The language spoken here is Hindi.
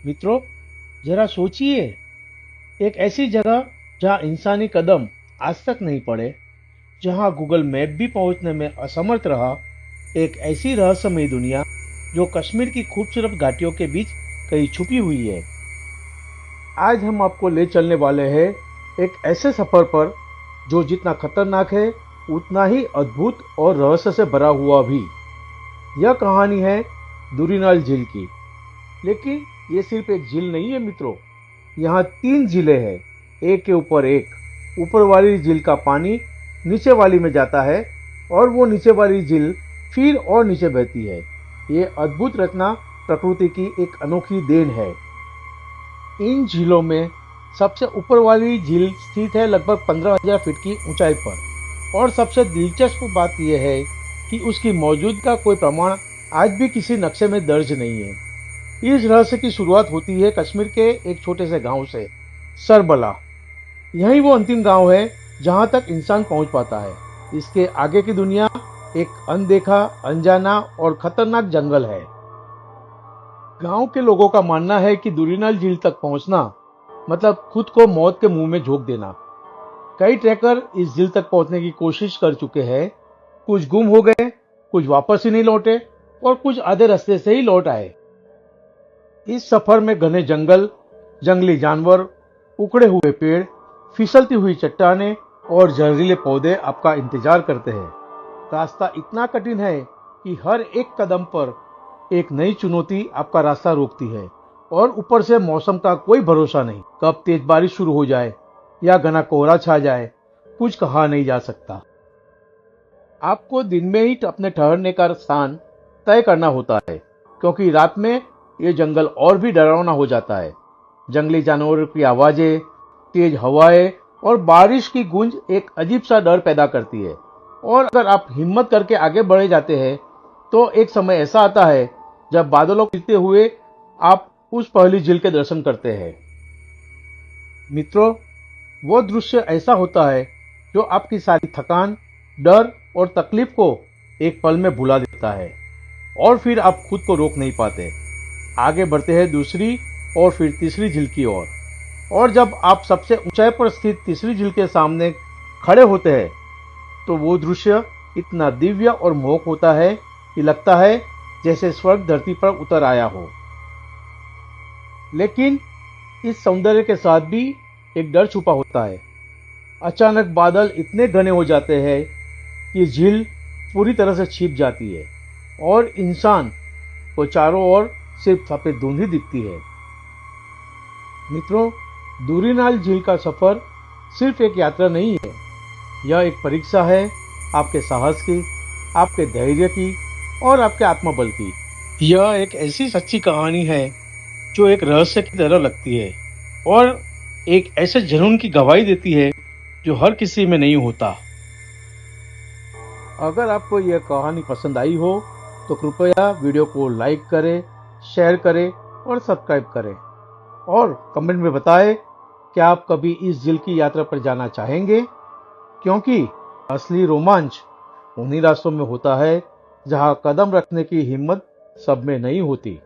मित्रों, जरा सोचिए, एक ऐसी जगह जहां इंसानी कदम आज तक नहीं पड़े, जहां गूगल मैप भी पहुंचने में असमर्थ रहा, एक ऐसी रहस्यमयी दुनिया जो कश्मीर की खूबसूरत घाटियों के बीच कहीं छुपी हुई है। आज हम आपको ले चलने वाले हैं एक ऐसे सफर पर जो जितना खतरनाक है उतना ही अद्भुत और रहस्य से भरा हुआ भी। यह कहानी है दूरीनाल झील की। लेकिन ये सिर्फ एक झील नहीं है मित्रों, यहाँ 3 झीलें हैं, एक के ऊपर एक। ऊपर वाली झील का पानी नीचे वाली में जाता है और वो नीचे वाली झील फिर और नीचे बहती है। ये अद्भुत रचना प्रकृति की एक अनोखी देन है। इन झीलों में सबसे ऊपर वाली झील स्थित है लगभग 15,000 फीट की ऊंचाई पर, और सबसे दिलचस्प बात यह है कि उसकी मौजूदगी का कोई प्रमाण आज भी किसी नक्शे में दर्ज नहीं है। इस रहस्य की शुरुआत होती है कश्मीर के एक छोटे से गांव से, सरबला। यही वो अंतिम गांव है जहां तक इंसान पहुंच पाता है। इसके आगे की दुनिया एक अनदेखा, अनजाना और खतरनाक जंगल है। गांव के लोगों का मानना है कि दूरीनाल झील तक पहुंचना मतलब खुद को मौत के मुंह में झोंक देना। कई ट्रैकर इस झील तक पहुंचने की कोशिश कर चुके हैं। कुछ गुम हो गए, कुछ वापस ही नहीं लौटे और कुछ आधे रास्ते से ही लौट आए। इस सफर में घने जंगल, जंगली जानवर, उखड़े हुए पेड़, फिसलती हुई चट्टानें और जहरीले पौधे आपका इंतजार करते हैं। रास्ता इतना कठिन है कि हर एक कदम पर एक नई चुनौती आपका रास्ता रोकती है, और ऊपर से मौसम का कोई भरोसा नहीं। कब तेज बारिश शुरू हो जाए या घना कोहरा छा जाए, कुछ कहा नहीं जा सकता। आपको दिन में ही अपने ठहरने का स्थान तय करना होता है, क्योंकि रात में ये जंगल और भी डरावना हो जाता है। जंगली जानवरों की आवाजें, तेज हवाएं और बारिश की गूंज एक अजीब सा डर पैदा करती है। और अगर आप हिम्मत करके आगे बढ़े जाते हैं तो एक समय ऐसा आता है जब बादलों को गिरते हुए आप उस पहली झील के दर्शन करते हैं। मित्रों, वो दृश्य ऐसा होता है जो आपकी सारी थकान, डर और तकलीफ को एक पल में भुला देता है, और फिर आप खुद को रोक नहीं पाते। आगे बढ़ते हैं दूसरी और फिर तीसरी झील की ओर। और जब आप सबसे ऊंचाई पर स्थित तीसरी झील के सामने खड़े होते हैं तो वो दृश्य इतना दिव्य और मोहक होता है कि लगता है जैसे स्वर्ग धरती पर उतर आया हो। लेकिन इस सौंदर्य के साथ भी एक डर छुपा होता है। अचानक बादल इतने घने हो जाते हैं कि झील पूरी तरह से छिप जाती है और इंसान को चारों ओर सिर्फ सफेद धुंध ही दिखती है। मित्रों, दूरीनाल झील का सफर सिर्फ एक यात्रा नहीं है, यह एक परीक्षा है आपके साहस की, आपके धैर्य की और आपके आत्मबल की। यह एक ऐसी सच्ची कहानी है जो एक रहस्य की तरह लगती है और एक ऐसे जुनून की गवाही देती है जो हर किसी में नहीं होता। अगर आपको यह कहानी पसंद आई हो तो कृपया वीडियो को लाइक करें, शेयर करें और सब्सक्राइब करें, और कमेंट में बताएं कि आप कभी इस झील की यात्रा पर जाना चाहेंगे, क्योंकि असली रोमांच उन्हीं रास्तों में होता है जहां कदम रखने की हिम्मत सब में नहीं होती।